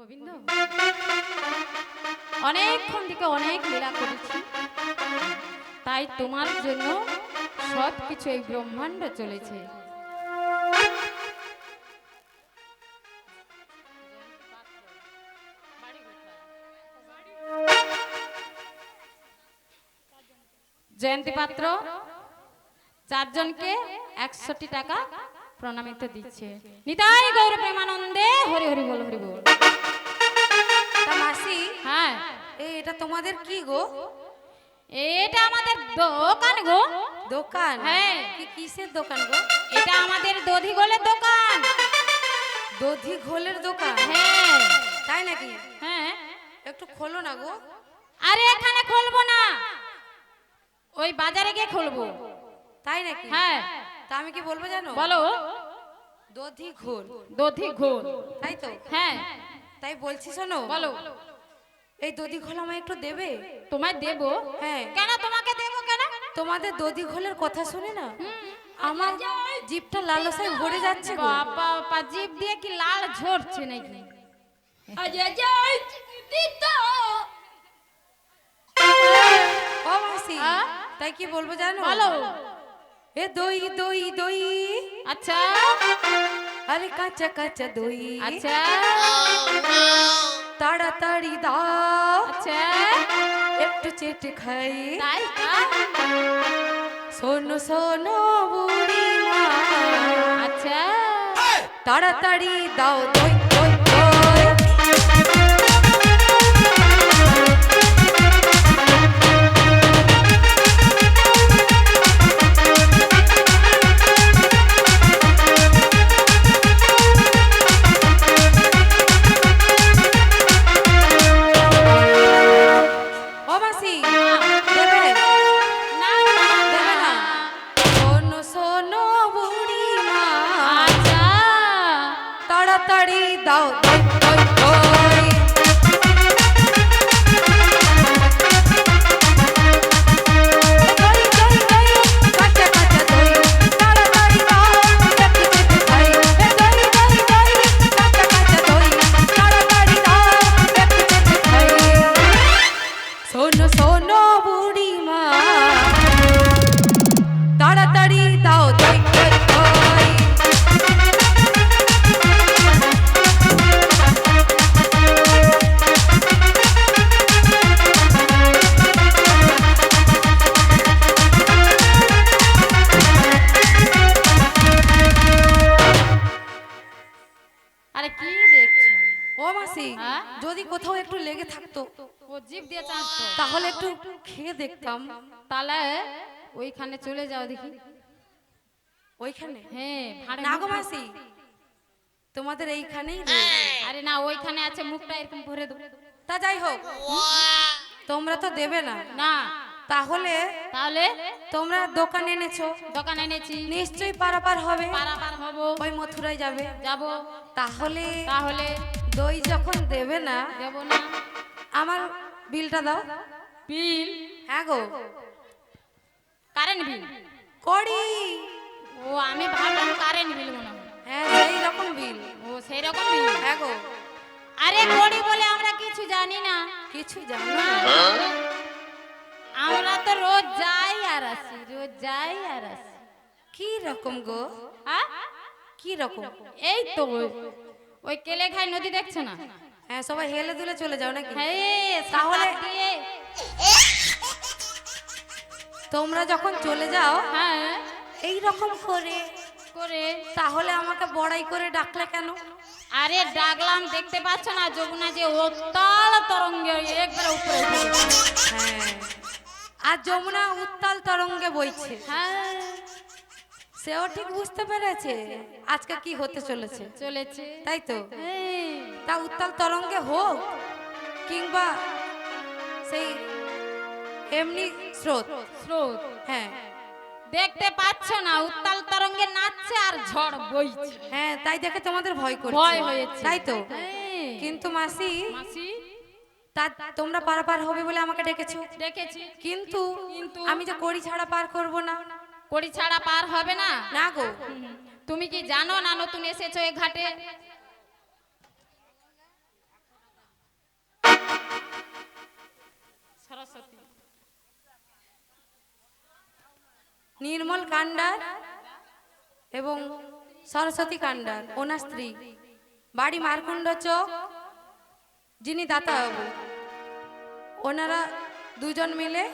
গোবিন্দ অনেকক্ষণ থেকে অনেক লীলা করেছি, তাই তোমার জন্য সব কিছু এই ব্রহ্মাণ্ড চলেছে। জয়ন্তী পাত্র চারজনকে 100টি টাকা প্রণামিত দিচ্ছে। নিতাই গৌর প্রেমানন্দে হরি হরি বল, হরি বল। তা মাসি, হ্যাঁ এটা তোমাদের কি গো? এটা আমাদের দোকান গো। দোকান? হ্যাঁ। কি কিসের দোকান গো? এটা আমাদের দধি গোলের দোকান। দধি ঘোলের দোকান? হ্যাঁ। তাই নাকি? হ্যাঁ। একটু খোলো না গো। আরে এখানে খুলবো না, ওই বাজারে গিয়ে খুলবো। তাই নাকি? হ্যাঁ। তা আমি কি বলবো জানো? বলো। দধি ঘোল। দধি ঘোল? তাই তো? হ্যাঁ। তাই বলছি শোনো। বলো। এই দধি ঘোল আমায় একটু দেবে? তোমায় দেবো? হ্যাঁ। কেন তোমাকে দেবো কেন? তোমাদের দধি ঘোলের কথা শুনে না আমার জিভটা লালসায় ভরে যাচ্ছে গো। বাবা বাবা, জিভ দিয়ে কি লাল ঝরছে নাকি? ও মাসি, তাই কি বলবো জানো? বলো। এ দই দই দই। আচ্ছা আরে কাঁচা কাঁচা দই। আচ্ছা তাড়াতাড়ি দাও, আচ্ছা। একটু চেটে খাই। তাই শোনো শোনো বুড়ি মা, আচ্ছা। তাড়াতাড়ি দাও দই দই দই। ও মাসি, দেবে? না দেবে না? শোনো শোনো বুড়ি মা, আচ্ছা। তাড়াতাড়ি দাও দই দই দই। দই দই দই, কাঁচা কাঁচা দই, তাড়াতাড়ি দাও, একটু চেটে খাই। দই দই দই, কাঁচা কাঁচা দই, তাড়াতাড়ি দাও, একটু চেটে খাই। শোনো শোনো বুড়ি মা, তাড়াতাড়ি দাও দই দই দই। আরে কি দেখছো? ও মাসি, হ্যাঁ? যদি কোথাও একটু লেগে থাকতো ও জিভ দিয়ে চাটতো, তাহলে একটু খেয়ে দেখতাম। তাহলে ওইখানে চলে যাও দেখি। ওইখানে? হ্যাঁ ভাড়ে না গো মুখ- মাসি, তোমাদের এইখানেই রয়েছে। আরে না, ওইখানে আছে, মুখটা এরকম ভরে দেবো। তা যাই হোক, তোমরা তো দেবে না, না তাহলে তাহলে তোমরা দোকান এনেছো, দোকান এনেছি, নিশ্চয়ই পারাপার হবে, পারাপার হবো, ওই মথুরায় যাবে। যাবো। তাহলে তাহলে দই যখন দেবে না, দেবো না। আমার বিলটা দাও। বিল? হ্যাঁ গো, কারেন্ট বিল? করি। ও আমি ভাবলাম কারেন্ট বিল মনে হয়। হ্যাঁ, সেই রকম বিল। ও সেই রকম বিল? হ্যাঁ গো। আরে করি বলে আমরা কিছু জানি না। কিছু জানো না? আমরা তো রোজ যাই আর আসি, রোজ যাই আর আসি। কি রকম গো? হ্যাঁ? কি রকম? এই তো ওই কেলে খাই নদী দেখছো না? হ্যাঁ, সবাই হেলে দুলে চলে যাও নাকি? হ্যাঁ, তাহলে সাঁতার দিয়ে। তোমরা যখন চলে যাও হ্যাঁ এই রকম করে, করে। তাহলে আমাকে বড়াই করে ডাকলে কেন? আরে ডাকলাম, দেখতে পাচ্ছ না যমুনা যে উত্তাল তরঙ্গে একবার উপরে উঠে গেছে। হ্যাঁ, আর যমুনা উত্তাল তরঙ্গে বইছে। হ্যাঁ সেও ঠিক বুঝতে পেরেছে আজকে কি হতে চলেছে, চলেছে। তাই তো? এই, তা উত্তাল তরঙ্গে হোক কিংবা সেই এমনি স্রোত, স্রোত, হ্যাঁ দেখতে পাচ্ছ না উত্তাল তরঙ্গে নাচছে আর ঝড় বইছে। হ্যাঁ, তাই দেখে তোমাদের ভয় করছে, ভয় হয়েছে, তাই তো? হ্যাঁ। কিন্তু মাসি, মাসি তা তোমরা পারাপার হবে বলে আমাকে ডেকেছো, দেখেছি, কিন্তু কিন্তু আমি যে কড়ি ছাড়া পার করব না। কড়ি ছাড়া পার হবে না? না গো। তুমি কি জানো না নতুন এসেছো এই ঘাটে? নির্মল কান্ডার এবং সরস্বতী কান্ডার ওনার স্ত্রী, বাড়ি মারকুণ্ড চক, যিনি দাতাবাবু, ওনারা দুজন মিলে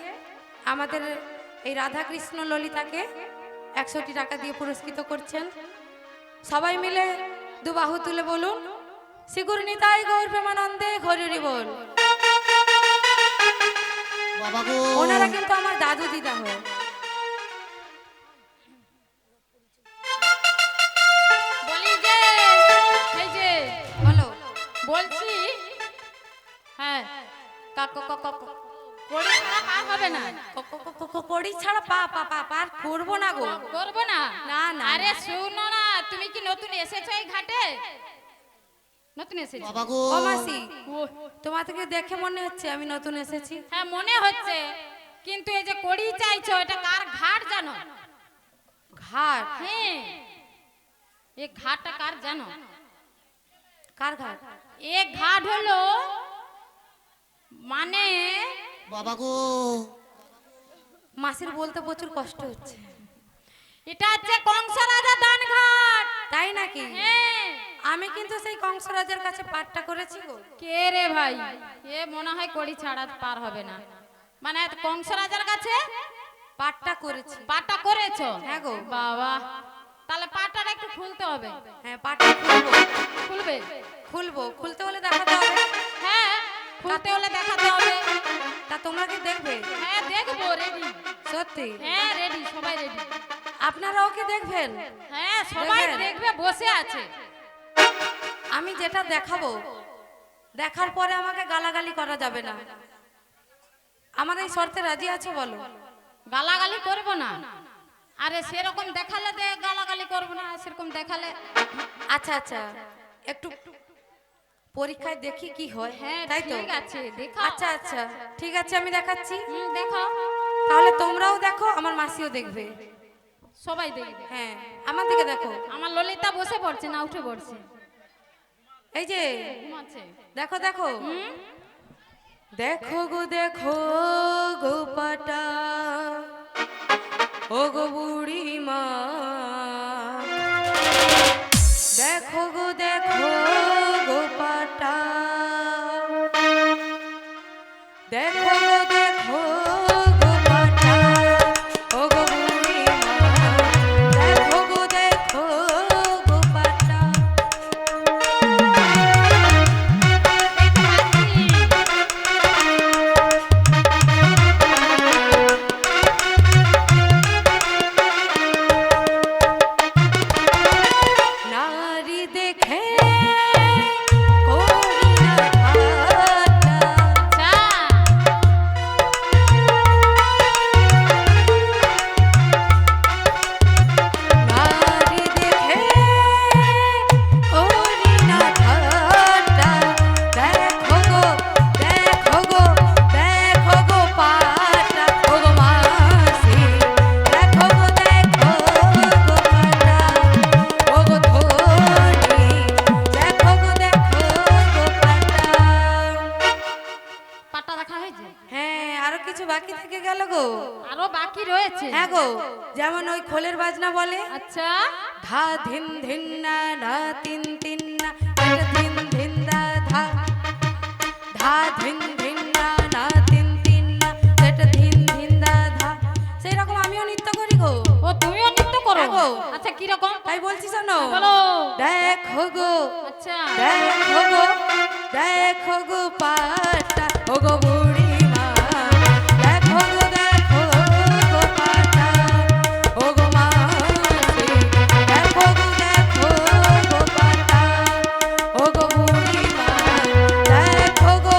আমাদের এই রাধাকৃষ্ণ ললিতাকে 100টি টাকা দিয়ে পুরস্কৃত করছেন। সবাই মিলে দু বাহু তুলে বলুন, শ্রীগুরু নিতাই গৌর প্রেমানন্দে হরি বল। বাবা গো ওনারা কিন্তু আমার দাদু দিদা হয়। বলি যে এই যে বলো। বলছি, হ্যাঁ কড়ি ছাড়া পার হবে না, কড়ি ছাড়া পা পা পা পার করবো না গো। করবো না। না, না, আরে না। শুনো না, তুমি কি নতুন এসেছো এই ঘাটে? নতুন এসেছো? বাবা গো ও মাসি, ও, তোমাদেরকে দেখে মনে হচ্ছে আমি নতুন এসেছি। হ্যাঁ মনে হচ্ছে, কিন্তু এই যে কড়ি চাইছো এটা কার ঘাট জানো? ঘাট? হ্যাঁ, এই ঘাটটা কার জানো? কার ঘাট? এ ঘাট হলো মানে বাবা গো মাসির বলতে প্রচুর কষ্ট হচ্ছে। এটা হচ্ছে কংস রাজা দান ঘাট। তাই নাকি? হ্যাঁ। আমি কিন্তু সেই কংসরাজের কাছে পাঠটা করেছি গো। কে রে ভাই? এ মনে হয় কড়ি ছাড়া পার হবে না, মানে কংস রাজার কাছে পাঠটা করেছি। পাটা করেছো? হ্যাঁ গো। বাবা, তাহলে পাটাটা একটু খুলতে হবে। হ্যাঁ, পাঠটা খুলবো। খুলবে? খুলবো, খুলতে হলে দেখাতে হবে। হ্যাঁ, খুলতে হলে দেখাতে হবে। তা তোমরা কি দেখবে? হ্যাঁ দেখবো, রেডি। সত্যি? হ্যাঁ রেডি, সবাই রেডি। আপনারাও কি দেখবেন? হ্যাঁ সবাই দেখবেন? দেখবে, বসে আছে। আমি যেটা দেখাবো, দেখার পরে আমাকে গালাগালি করা যাবে না। আমার এই শর্তে রাজি আছে বলো? গালাগালি করবো না। আরে সেরকম দেখালে গালাগালি করবো না, সেরকম দেখালে। আচ্ছা আচ্ছা, একটু পরীক্ষায় দেখি কি হয়। হ্যাঁ তাই তো? ঠিক আছে, দেখো। আচ্ছা আচ্ছা, ঠিক আছে, আমি দেখাচ্ছি। দেখো, তাহলে তোমরাও দেখো, আমার মাসিও দেখবে। সবাই দেখবে। হ্যাঁ, আমার দিকে দেখো। আমার ললিতা বসে পড়ছে না উঠে পড়ছে? এই যে ঘুমাচ্ছে। দেখো দেখো, দেখো গো দেখো গো পাটা, ও গো বুড়ি মা, দেখো গো দেখো গো পাটা, দেখো গো দেখো গো পাটা, ও গো বুড়ি মা, দেখো গো দেখো গো পাটা। নারী দেখে করি না ঠাট্টা, আচ্ছা, নারী দেখে করি না ঠাট্টা, দেখো গো দেখো গো দেখো গো পাটা, ও গো মাসি, দেখো গো দেখো গো পাটা, ও গো ধনী, দেখো গো দেখো গো পাটা। পাটা দেখা হয়েছে? হ্যাঁ, আরো কিছু বাকি থেকে গেল গো। আরো বাকি রয়েছে। হ্যাঁ গো, যেমন ওই খোলের বাজনা বলে, আচ্ছা, ধা ধিন ধিন না না তিন তিন না, এটা ধিন ধিন দা ধা, ধা ধিন ধিন না না তিন তিন না, এটা ধিন ধিন দা ধা। সেই রকম আমিও নৃত্য করি গো। ও তুমিও নৃত্য করো? হ্যাঁ গো। আচ্ছা কি রকম? তাই বলছি শোনো, বলো। দেখো গো আচ্ছা, দেখো গো দেখো গো পাটা, ও গো বুড়ি মা, দেখো গো দেখো গো পাটা, ও গো মাসি, দেখো গো দেখো গো পাটা, ও গো বুড়ি মা, দেখো গো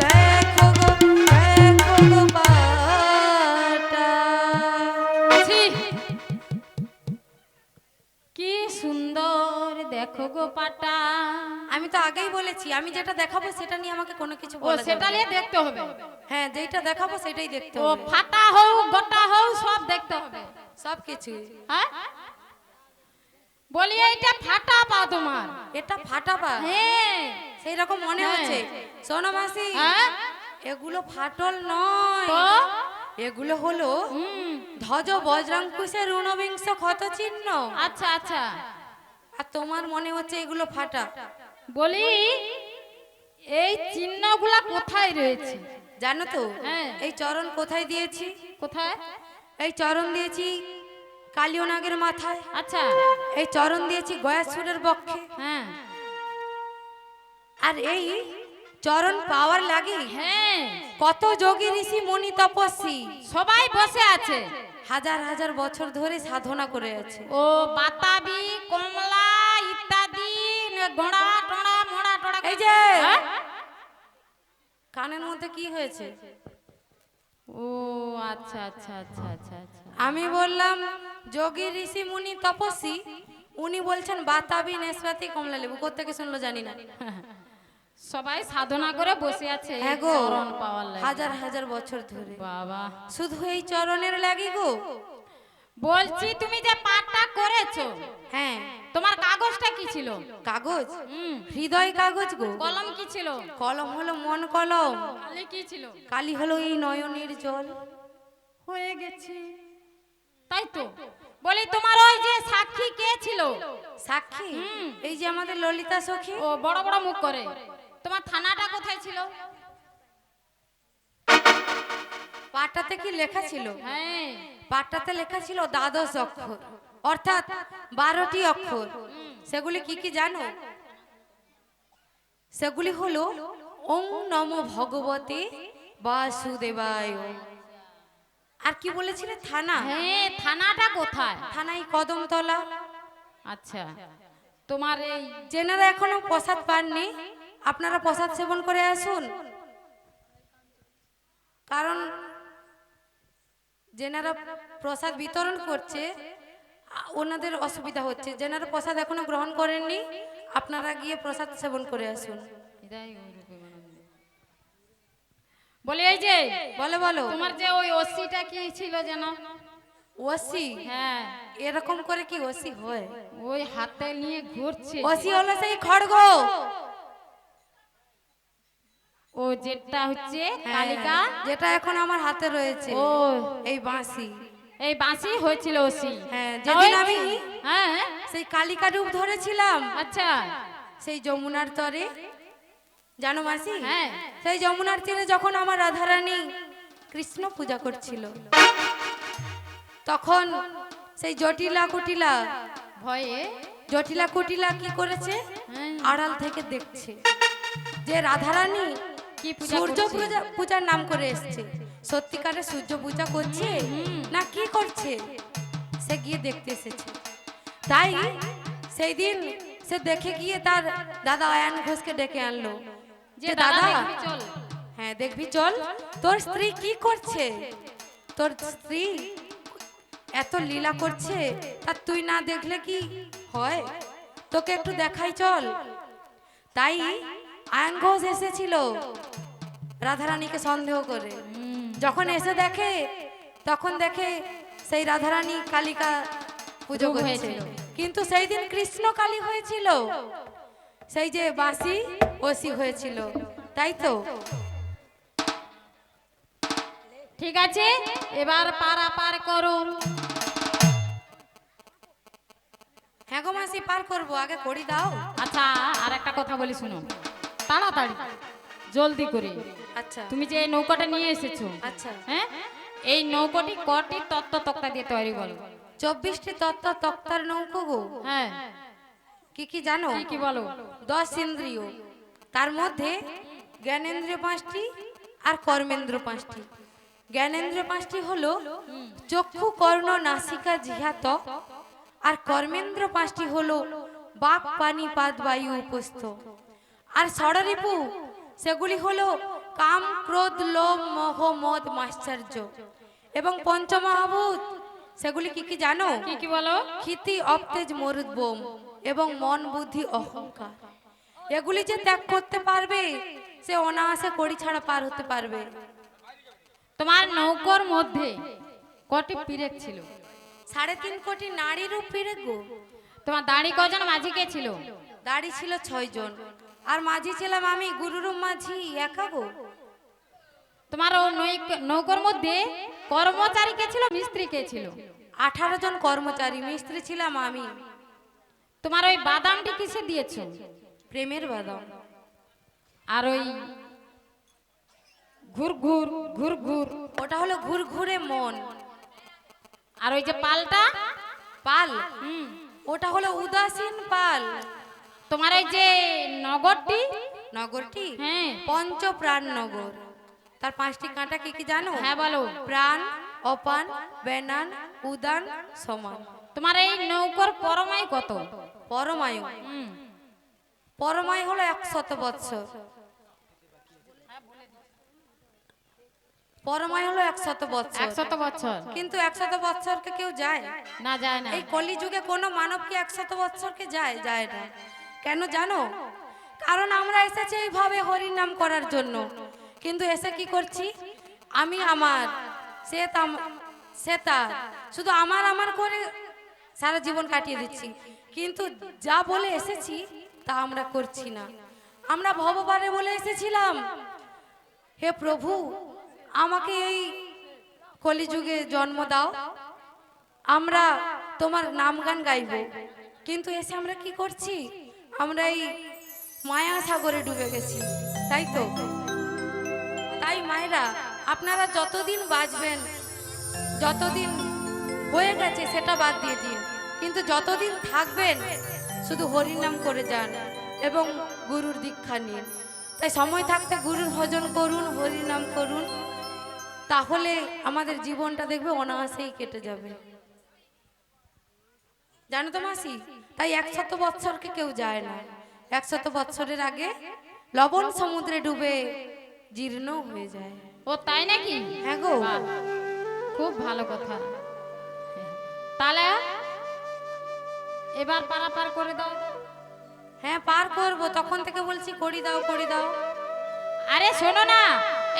দেখো গো দেখো গো পাটা। ছি, কি সুন্দর দেখো গো পাটা। আমি তো আগেই বলেছি, আমি যেটা দেখাবো সেটা নিয়ে আমাকে কোনো কিছু ও বলা যাবে সেটা না। নিয়ে দেখতে হবে। হ্যাঁ, যেটা দেখাবো সেটাই দেখতে ও হবে, ফাটা হোক গোটা হোক সব দেখতে হবে। সব কিছু। হ্যাঁ বলি এইটা ফাটা পা তোমার? এটা ফাটা পা? হ্যাঁ। সেই রকম মনে হ্যাঁ। হচ্ছে। শোনো মাসি, হ্যাঁ? এগুলো ফাটল নয়, তো? এগুলো হলো ধ্বজ বজ্রাঙ্কুশের ঊনবিংশ ক্ষত চিহ্ন। আচ্ছা আচ্ছা, আর তোমার মনে হচ্ছে এগুলো ফাটা। বলি এই চিহ্নগুলা কোথায় রয়েছে জানো তো হ্যাঁ। এই চরণ কোথায় দিয়েছি? কোথায়? এই চরণ দিয়েছি কালিও নাগের মাথায়। আচ্ছা এই চরণ দিয়েছি গয়াসুরের বক্ষে। হ্যাঁ আর এই চরণ পাওয়ার লাগে হ্যাঁ, কত যোগী ঋষি মুনি তপস্বী সবাই বসে আছে। হাজার হাজার বছর ধরে সাধনা করে আছে। ও বাতাবি কমলা ইত্যাদি গোড়া টোড়া মোড়া টোড়া। এই যে হ্যাঁ? কানের মধ্যে কি হয়েছে? ও আচ্ছা আচ্ছা আচ্ছা আচ্ছা আচ্ছা। আমি বললাম যোগী ঋষি মুনি তপস্বী, উনি বলছেন বাতাবি নেসপাতি কমলা লেবু। কোত্থেকে শুনলো জানি না। সবাই সাধনা করে বসে আছে হ্যাঁ এই গো, চরণ পাওয়ার লাগে। হাজার হাজার বছর ধরে বাবা, শুধু এই চরণের লাগি গো। বলছি তুমি যে পাঠটা করেছো হ্যাঁ, তোমার কাগজটা কি ছিল? কাগজ হুম, হৃদয় কাগজ গো। কলম কি ছিল? কলম হলো মন কলম, কালি কি ছিল? কালি হলো এই নয়নের জল। হয়ে গেছে। তাই তো বলি, তোমার ওই যে সাক্ষী কে ছিল? সাক্ষী হুম। এই যে আমাদের ললিতা সখী। ও বড় বড় মুখ করে। তোমার থানাটা কোথায় ছিল? পাটাতে কি লেখা ছিল? হ্যাঁ, পাটাতে লেখা ছিল দ্বাদশ অক্ষর, অর্থাৎ 12টি অক্ষর। সেগুলি কি কি জানো? সেগুলি হলো ওং নমো ভগবতে বাসুদেবায়। আর কি বলেছিলে? থানা। হ্যাঁ, থানাটা কোথায়? থানাই কদমতলা। আচ্ছা, তোমার এই যেনারা এখনো প্রসাদ পাননি, আপনারা প্রসাদ সেবন করে আসুন। কারণ যেনারা প্রসাদ বিতরণ করছে ওনাদের অসুবিধা হচ্ছে। যেনারা প্রসাদ এখনো গ্রহণ করেননি, আপনারা গিয়ে প্রসাদ সেবন করে আসুন। বলি এই যে বলো বলো। তোমার যে ওই ওসিটা কি ছিল যেন? ওসি? হ্যাঁ, এরকম করে কি ওসি হয়? ওই হাতে নিয়ে ঘুরছে। ওসি হলো সেই খড়গ। ও যেটা হচ্ছে হ্যাঁ, কালিকা, যেটা এখন আমার হাতে রয়েছে। ও এই বাঁশি। এই বাঁশি হয়েছিল ওসি। হ্যাঁ, না, যেদিন ওই- আমি হ্যাঁ সেই কালিকা রূপ ধরেছিলাম আচ্ছা সেই যমুনার তরে, জানো মাসি? হ্যাঁ। সেই যমুনার তীরে যখন আমার রাধারানী কৃষ্ণ পূজা করছিল, তখন সেই জটিলা কুটিলা ভয়ে কি করেছে? হ্যাঁ, আড়াল থেকে দেখছে যে রাধারানী কি পূজা সূর্য করছে? পূজার নাম করে এসছে। সত্যিকারে সূর্য পূজা করছে না কি করছে? সে গিয়ে দেখতে এসেছে। তাই সেই দিন সে দেখে গিয়ে তার দাদা আয়ান ঘোষকে ডেকে আনলো যে যে দাদা দাদা, দেখবি চল। হ্যাঁ দেখবি চল, তোর স্ত্রী কি করছে? তোর স্ত্রী এত লীলা করছে, আর তুই না দেখলে কি হয়? তোকে একটু দেখাই চল। তাই আয়ান ঘোষ এসেছিল রাধারানীকে সন্দেহ করে। যখন এসে দেখে, তখন দেখে সেই রাধারানী কালিকা পুজো রূপ করছে। হয়েছিল। কিন্তু সেই দিন কৃষ্ণ কালী হয়েছিল, সেই যে বাঁশি ওসি হয়েছিল। তাই তো ঠিক আছে, এবার পারাপার করো। হ্যাঁ গো মাসি, পার করবো, আগে করি দাও। আচ্ছা, আর একটা কথা বলি শুনো, তাড়াতাড়ি জলদি করে। আচ্ছা তুমি যে এই নৌকাটা নিয়ে এসেছো, আচ্ছা, হ্যাঁ, এই নৌকাটি কটি তত্ত্ব তক্তা দিয়ে তৈরি বলো? 24টি তত্ত্ব তক্তার নৌকো গো। হ্যাঁ, কি কি জানো? কি কি বলো? 10 ইন্দ্রিয়, তার মধ্যে জ্ঞানেন্দ্রিয় 5টি আর কর্মেন্দ্র 5টি। জ্ঞানেন্দ্রিয় 5টি হলো চক্ষু, কর্ণ, নাসিকা, জিহ্বা, ত্বক। আর কর্মেন্দ্র 5টি হলো বাক, পানি, পাদ, বায়ু, উপস্থ। আর ষড়রিপু সেগুলি হলো কাম, ক্রোধ, লোভ, মোহ, মদ, মাশ্চর্য। এবং পঞ্চমহাভূত সেগুলি কি কি জানো? কি কি বলো? ক্ষিতি, অবতেজ, মরুদ, বোম এবং মন, বুদ্ধি, অহংকার। এগুলি যে ত্যাগ করতে পারবে, সে অনায়াসে কড়ি ছাড়া পার হতে পারবে। তোমার নৌকোর মধ্যে কটি পিরেক ছিল? 3.5 কোটি নারীর উপরে গো। তোমার দাড়ি কজন, মাঝি কে ছিল? দাড়ি ছিল 6 জন, আর মাঝি ছিলাম আমি, গুরুর মাঝি একা গো। তোমার ও নৌকোর মধ্যে কর্মচারী কে ছিল, মিস্ত্রি কে ছিল? 18 জন কর্মচারী, মিস্ত্রি ছিলাম আমি। তোমার ওই বাদামটি কিসে দিয়েছো? প্রেমের বাদাম। আর ওই ঘুর ঘুর ঘুর ঘুর, ওটা হলো ঘুরঘুরে মন। আর ওই যে পালটা? পাল, হুম। ওটা হলো উদাসীন পাল। তোমার ওই যে নগরটি? নগরটি হ্যাঁ। পঞ্চপ্রাণ নগর। তার 5টি কাঁটা কি কি জানো? হ্যাঁ বলো। প্রাণ, অপান, বেনান, উদান, সমান। তোমার এই নৌকর পরমাই কত? পরমায়ু, হুম। পরমায়ু হলো 100 বৎসর। পরমায়ু হলো 100 বৎসর। 100 বছর? কিন্তু 100 বৎসরকে কেউ যায়? না, যায় না। এই কলিযুগে কোনো মানব কি 100 বৎসরকে যায়? যায় না। কেন জানো? কারণ আমরা এসেছি এইভাবে হরির নাম করার জন্য, কিন্তু এসে কি করছি? আমি আমার, সে তার, শুধু আমার আমার করে সারা জীবন কাটিয়ে দিচ্ছি। কিন্তু যা বলে এসেছি তা আমরা করছি না। আমরা ভববারে বলে এসেছিলাম, হে প্রভু আমাকে এই কলিযুগে জন্ম দাও, আমরা তোমার নাম গান গাইব। কিন্তু এসে আমরা কি করছি? আমরা এই মায়া সাগরে ডুবে গেছি, তাই তো? তাই মায়েরা, আপনারা যতদিন বাঁচবেন, যতদিন হয়ে গেছে সেটা বাদ দিয়ে দিন, কিন্তু যতদিন থাকবেন শুধু হরির নাম করে যান এবং গুরুর দীক্ষা নিন। তাই সময় থাকতে গুরুর ভজন করুন, হরির নাম করুন, তাহলে আমাদের জীবনটা দেখবে অনায়াসেই কেটে যাবে। জানো তো মাসি? তাই 100 বৎসরকে কেউ যায় না। 100 বৎসরের আগে লবণ সমুদ্রে ডুবে জীর্ণ হয়ে যায়। ও তাই নাকি? হ্যাঁ গো। বাহ, খুব ভালো কথা। তাহলে এবার পারাপার করে দাও। হ্যাঁ পার করব, তখন থেকে বলছি করি দাও করি দাও। আরে শোনো না,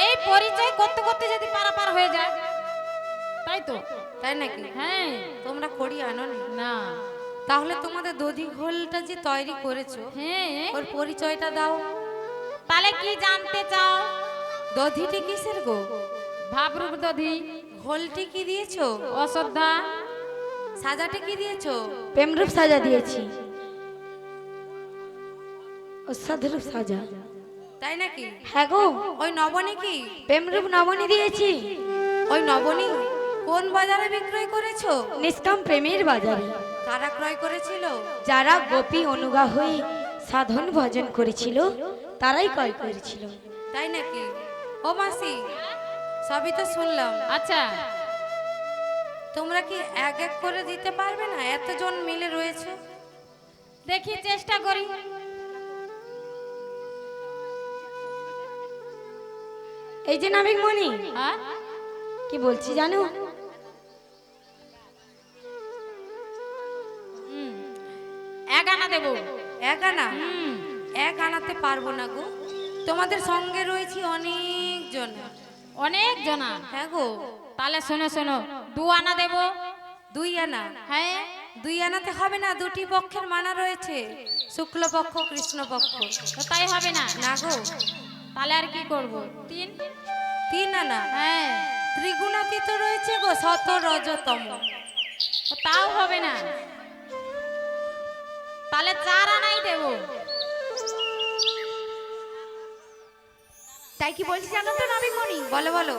এই পরিচয় করতে করতে যদি পারাপার হয়ে যায়, তাই তো? তাই নাকি? হ্যাঁ। তোমরা করি আনো নি? না। তাহলে তোমাদের দধি ঘোলটা যে তৈরি করেছো, হ্যাঁ। ওর পরিচয়টা দাও। তাহলে কি জানতে চাও? দধিটি কিসের গো? ভাবরূপ দধি। ঘোলটি কি দিয়েছো? অশ্রদ্ধা। সাজাটি কি দিয়েছো? প্রেমরূপ সাজা দিয়েছি, অসাধরূপ সাজা। তাই নাকি? হ্যাঁ গো, ওই নবনী কি? প্রেমরূপ নবনী দিয়েছি। ওই নবনী কোন বাজারে বিক্রয় করেছো? নিষ্কাম প্রেমের বাজারে। কারা ক্রয় করেছিল? যারা গোপী অনুগা হয়ে সাধন ভজন করেছিল তারাই ক্রয় করেছিল। তাই নাকি? ও মাসি, সবই তো শুনলাম। আচ্ছা, তোমরা কি এক এক করে দিতে পারবে না? এতজন মিলে রয়েছে। দেখি চেষ্টা করি। এই যে নাবিক মণি, হ্যাঁ? কি বলছি জানো? এক আনা দেবো। এক আনা? এক আনাতে পারবো না গো, তোমাদের সঙ্গে রয়েছি অনেক জন। অনেক জনা? হ্যাঁ গো। তাহলে শোনো শোনো, 2 আনা দেবো। 2 আনা? হ্যাঁ। 2 আনাতে হবে না, দুটি পক্ষের মানা রয়েছে, শুক্লপক্ষ কৃষ্ণপক্ষ। তো তাই হবে না? না গো। তাহলে আর কি করব? 3? 3 আনা? হ্যাঁ। ত্রিগুণাতীত রয়েছে গো, শত রজতম। তো তাও হবে না, তাহলে 4 আনাই দেবো। তাই কি বলছি জানো তো নাবিক মণি? বলো বলো।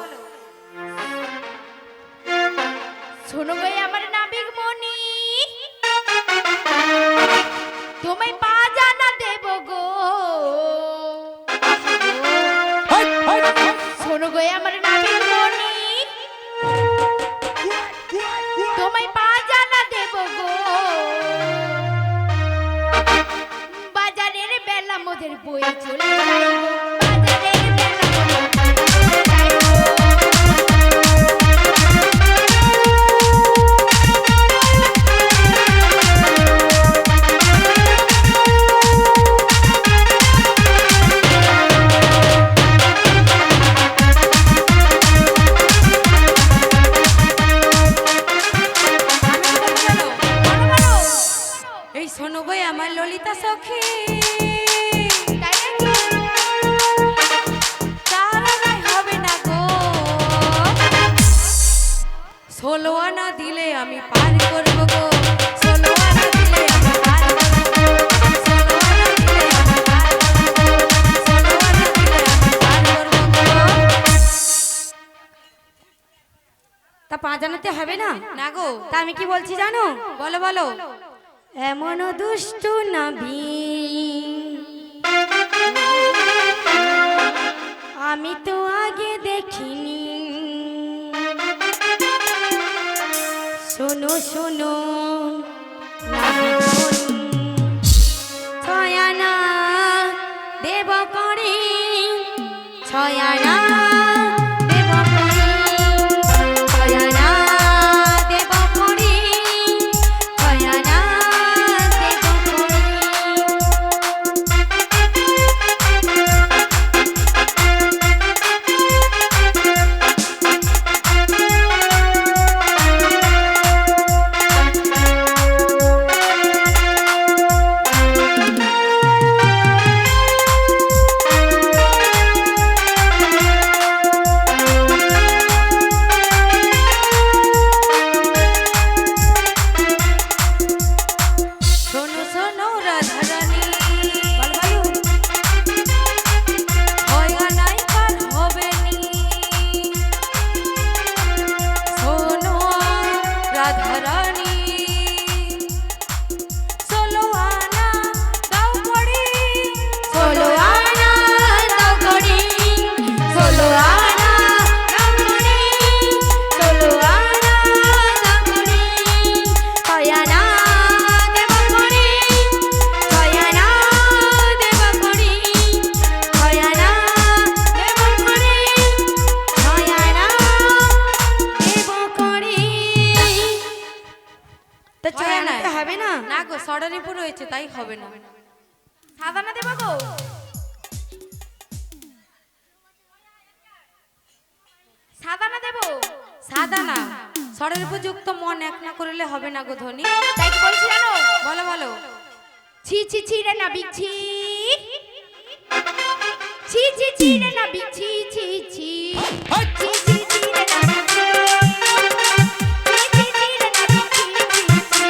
শোনো গো আমার নাবিক মণি, তোমায় 5 আনা দেব গো। শোনো গো আমার নাবিক মণি, তোমায় 5 আনা দেব গো। বাজারের বেলা মোদের বই চলে যায় গো, বাজারের বেলা মোদের বই চলে যায় গো। তা পা জানাতে হবে না? না গো। তা আমি কি বলছি জানো? বলো বলো। এমন দুষ্ট নাবি আমি তো আগে দেখিনি, শোনো শোনো নাবিকগণ, ছয়ানা দেব করে, ছয়ানা দেব করে, ছয়ানা দেব করে, ছয়ানা দেব করে। শোনো শোনো রাধারানী, নাই পার হবে নি, শোনো রাধারানী, ষোলো আনা দাও করি, ষোলো আনা দাও করি, ষোলো আনা দাও করি, ষোলো আনা দাও করি, ছয়ানা দেব করি, ছয়ানা দেব করি, ছয়ানা দেব করি, ছয়ানা দেব করি। তো ছয়ানা তো হবে না? না গো, ষড়রিপু রয়েছে তাই হবে না। সাদানা দেব গো? সাদানা দেব? সাদা না, ষড়রিপু যুক্ত মন এক না করিলে হবে না গো ধ্বনি। তাই কি বলছি জানো? বলো বলো। ছি ছি ছি রে নাবিক ছি, ছি ছি ছি রে নাবিক ছি ছি ছি, ছি ছি ছি রে নাবিক ছি, ছি ছি ছি রে নাবিক ছি ছি ছি।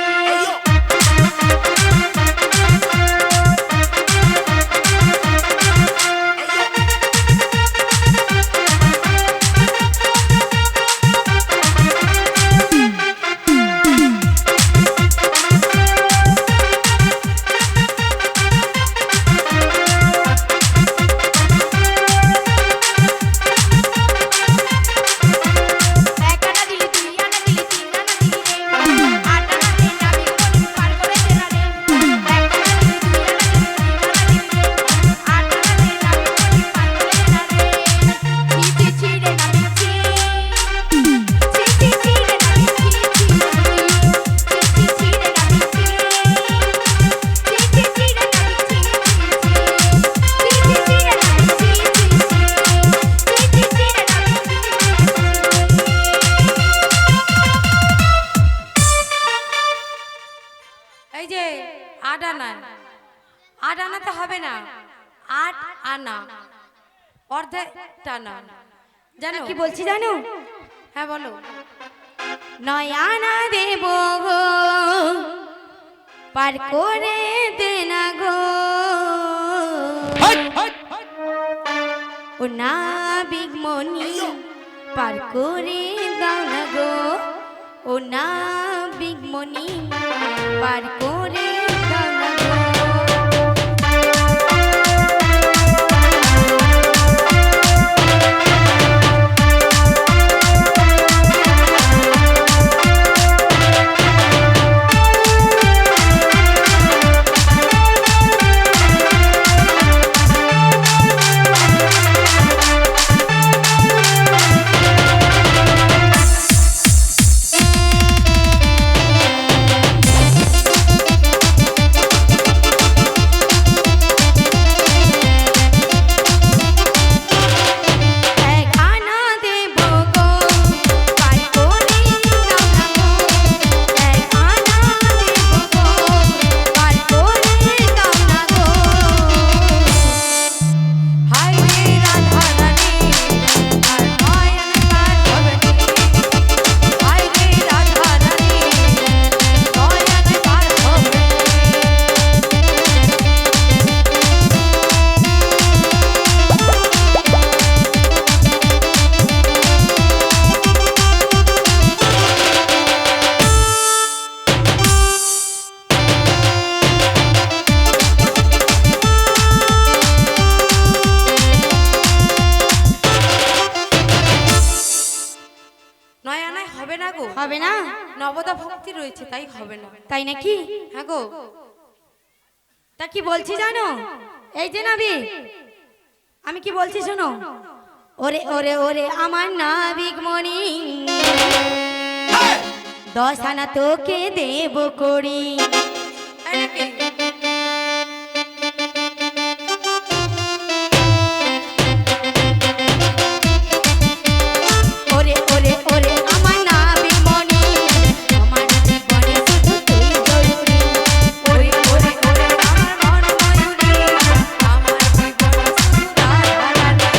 একানা দিলি তুই আনা দিলি তিন আনা দিলি রে, আট আনা দে নাবিক বলি পার করে দে না রে। একানা দিলি তুই আনা দিলি তিন আনা দিলি রে, আট আনা দে নাবিক বলি পার করে দে না রে। ছি ছি ছি রে নাবিক ছি, ছি ছি ছি রে নাবিক ছি ছি ছি, ছি ছি ছি রে নাবিক ছি, ছি ছি ছি রে নাবিক ছি ছি ছি, ছি ছি ছি রে নাবিক ছি ছি ছি, ছি ছি ছি রে নাবিক ছি ছি ছি। এই যে আট আনা, আট আনাতে হবে না, আট আনা অর্ধেক টানা, জানো কি বলছি জানো? হ্যাঁ বলো। নয়ানা দেব গো পার করে দে না গো, ও নাবিক মনি পার করে দাও না গো, ও নাবিক মনি পার করে দাও না গো। হবে না? নবদা ভক্তি রয়েছে তাই হবে না। তাই নাকি? হ্যাঁ গো। তা কি বলছি জানো? এই যে নাবি, আমি কি বলছি শোনো। ওরে ওরে ওরে আমার নাবিক মণি, 10 আনা তোকে দেব করি। তাই নাকি? ওরে ওরে ওরে আমার নাবিক মণি, আমার জীবনে শুধু তুই জরুরি। ওরে ওরে ওরে আমার মন ময়ূরী, আমার জীবনে শুধু রাধা রানী।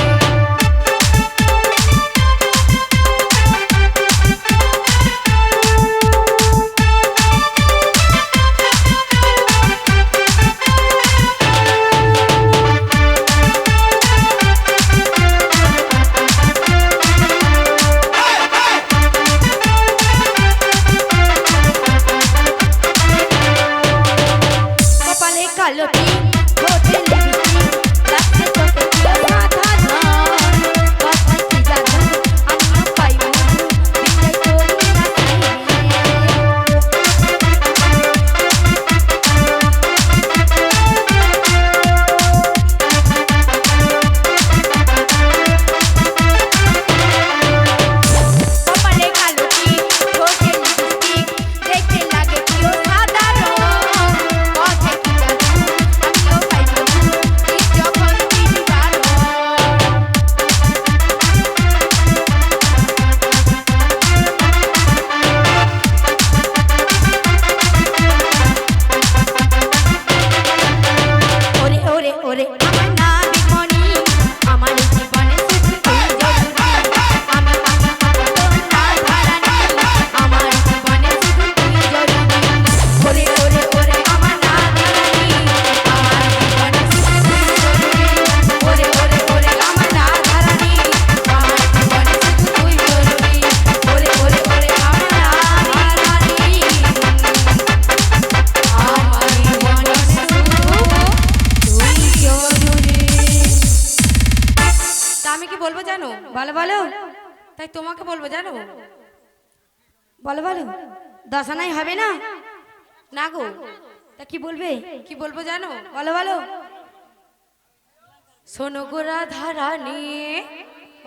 কপালে কালো টিপ, ঠোঁটে লিপস্টিক, লাগছে তোকে প্রিয় মাথা ঝাল। কথায় কি জাদু, আমিও পাই মধু, দিলে করি না চাইলে। কপালে কালো টিপ, ঠোঁটে লিপস্টিক, দেখতে লাগে প্রিয় সাদা রং। কথায় কি জাদু, আমিও পাই মধু, তুই যখন দিবি বারণ। ওরে ওরে ওরে আমার নাবিক মণি, আমার জীবনে শুধু তুই জরুরি। আমি তোর রাধা রানী, আমার জীবনে শুধু তুই জরুরি। ওরে ওরে ওরে আমার রাধা রানী, আমার জীবনে শুধু তুই জরুরি। ওরে ওরে ওরে আমার রাধা রানী, আমার জীবনে শুধু তুই জরুরি। ওরে ওরে ওরে আমার রাধা রানী, আমার জীবনে শুধু তুই জরুরি। তা আমি কি বলবো জানো? বলো বলো তাই তোমাকে বলবো জানো? বলো বলো, 10 আনাই হবে না? না গো। তা কি বলবে? কি বলবো জানো? বলো বলো শোনো গো রাধা রানী,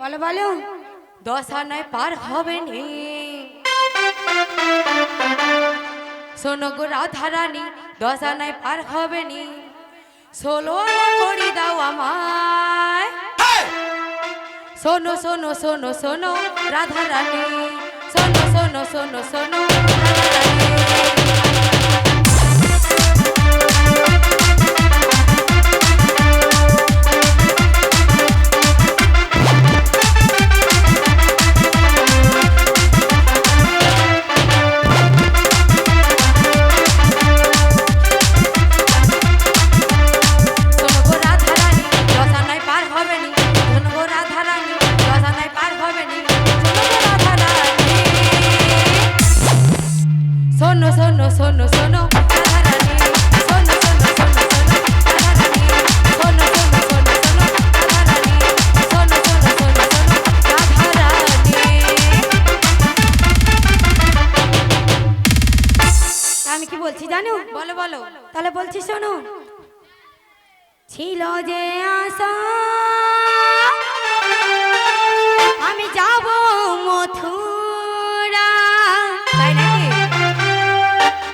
বলো বলো 10 আনায় পার হবে নি। শোনো গো রাধা রানী, 10 আনায় পার হবে নি। 16 আনা করি দাও আমায়। শোনো শোনো শোনো শোনো রাধা রানী, শোনো শোনো শোনো শোনো রাধা রানী। শোনো গো রাধা রানী, 10 আনায় পার হবে নি। শোনো গো রাধা রানী, 10 আনায় পার হবে নি। শোনো গো রাধা রানী, শোনো শোনো শোনো শোনো রাধা রানী, শোনো শোনো শোনো শোনো রাধা রানী, শোনো শোনো শোনো শোনো রাধা রানী, শোনো শোনো শোনো শোনো রাধা রানী। তা আমি কি বলছি জানো? বলো বলো। তাহলে বলছি শোনো। ছিল যে আশা আমি যাব মথুরা, তাই নাকি?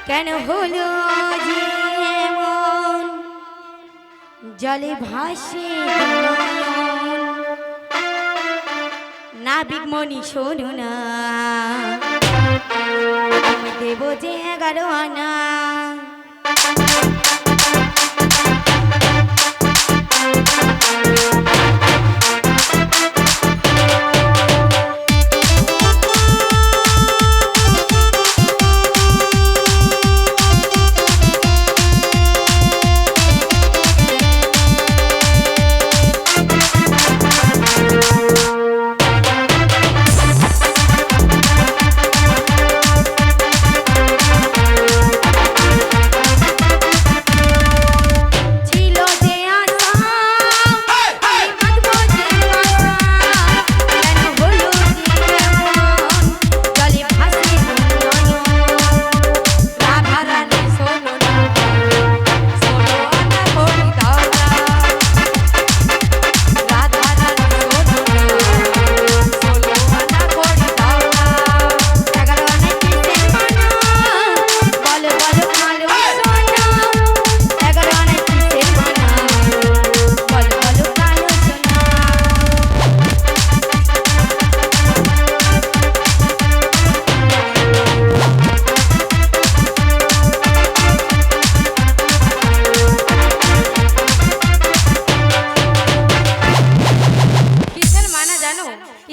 কেন হলো যে মন জলে ভাসে নয়ন। নাবিক মণি শোনো না, আমি দেব যে 11 আনা।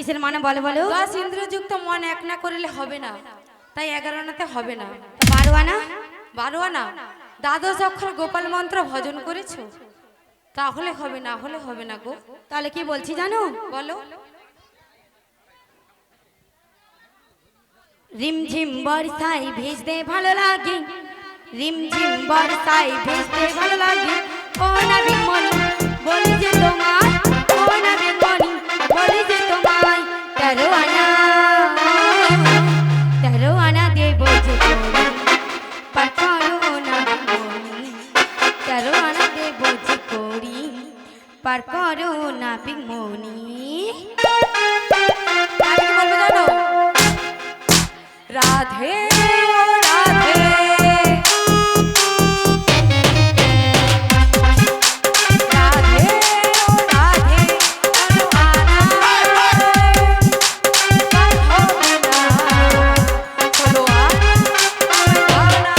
কিসের মানে বলো বলো? 10 ইন্দ্রযুক্ত মন এক না করলে হবে না, তাই 11 আনাতে হবে না। 12 আনা? 12 আনা দ্বাদশ অক্ষর গোপাল মন্ত্র ভজন করেছো, তাহলে হবে, না হলে হবে না গো। তাহলে কি বলছি জানো? বলো। রিমঝিম বর্ষায় ভিজতে ভালো লাগে, রিমঝিম বর্ষায় ভিজতে ভালো লাগে। ও নাবিক মনি বলি যে তোমায়, ও নাবিক মনি বলি যে তোমায় 13 আনা, 13 আনা দেব যে করি, পার করো নাবিক মনি, 13 আনা দেব যে করি, পার করো নাবিক মনি। আমি কি বলবো জানো? রাধে ও রাধে, রাধে ও রাধে, চলো আনা, কাল হবে না, চলো আনা, আনা।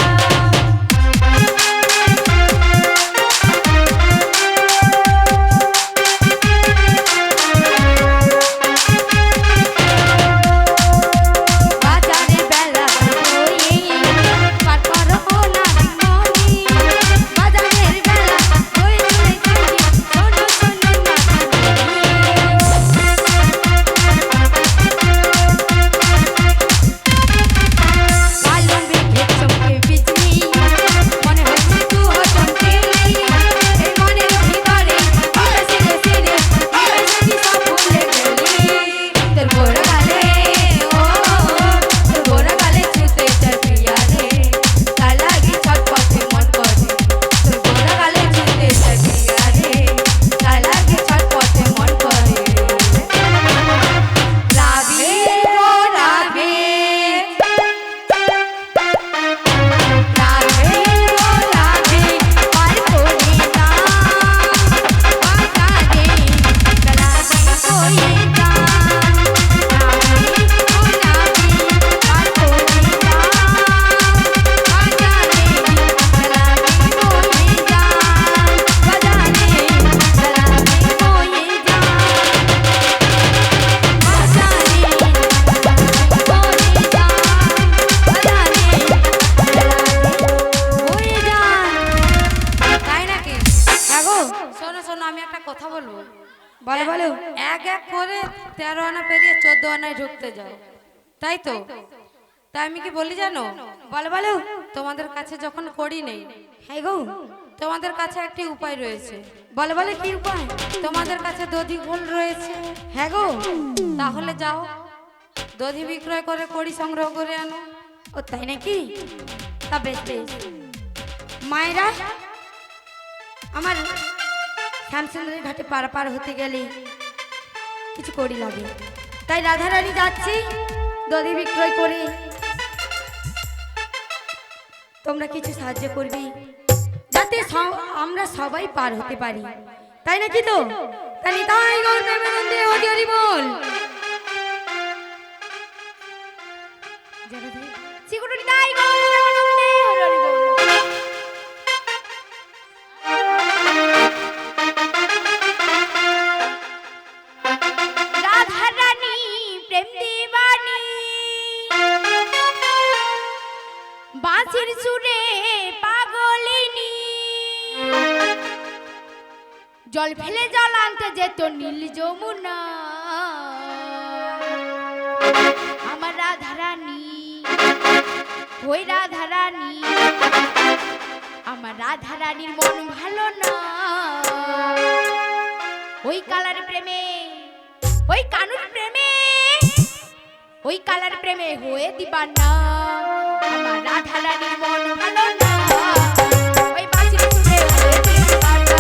বাজারের বেলা হই পার করো নাবিক মনি, বাজারের বেলা হই চলে যাই শোনো শোনো নাবিক মনি। কালো মেঘের চমকে বিজলি মনে হয় মৃত্যু হচমকে নেই, এই মনের ভিতরে ধীরে ধীরে ধীরে সব ভুলে গেলি। তোর গোরা গালে ও তোর গোরা গালে ছুতে চাই প্রিয়া রে, তার লাগি ছটপটে মন করে। তোর গোরা গালে ছুতে চাই প্রিয়া রে, তার লাগি ছটপটে মন করে। রাধে ও রাধে, রাধে ও রাধে, পার করি না বাজারে বেলা হয়ে যা। তাই নাকি? হ্যাঁ গো, শোনো শোনো, আমি একটা কথা বলবো। বলো বলো। এক এক করে 13 আনা পেরিয়ে 14 আনায় ঢুকতে যাও, তাই তো? তাই আমি কি বলি জানো? বলো বলো। তোমাদের কাছে যখন করি নেই, হ্যাঁ গো, তোমাদের কাছে একটি উপায় রয়েছে। বলো বলো কি উপায়? তোমাদের কাছে দধি ঘোল রয়েছে, হ্যাঁ গো, তাহলে যাও দধি বিক্রয় করে কড়ি সংগ্রহ করে আনো। ও তাই নাকি? তা বেশ বেশ। মায়েরা, আমার শ্যামসুন্দরী ঘাটে পার হতে গেলে কিছু করি লাগে, তাই রাধারানী যাচ্ছি দধি বিক্রয় করে। তোমরা কিছু সাহায্য করবে যাতে আমরা সবাই পার হতে পারি, তাই নাকি? তো তাই তাই গৌর প্রেমানন্দে হরি হরি বল। শ্রীগুরু নিতাই গৌর প্রেমানন্দে হরি হরি বল। রাধা রানী প্রেম দিবানী, বাঁশির সুরে পাগলিনী, জল ফেলে জল আনতে যেত নীল যমুনা, আমার রাধা রানী, ওই রাধা রানী, আমার রাধা রানীর মন ভালো না, ওই কালার প্রেমে, ওই কানুর প্রেমে, ওই কালার প্রেমে হয়ে দিবানা, আমার রাধা রানীর মন ভালো না, ওই বাঁশির সুরে হয়ে দিবানা।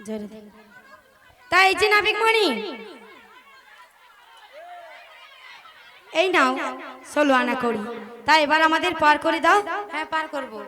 জোরে দে। তাই এই যে নাবিক মণি, এই নাও 16 আনা করি। তাই এবার আমাদের পার করে দাও। হ্যাঁ পার করবো।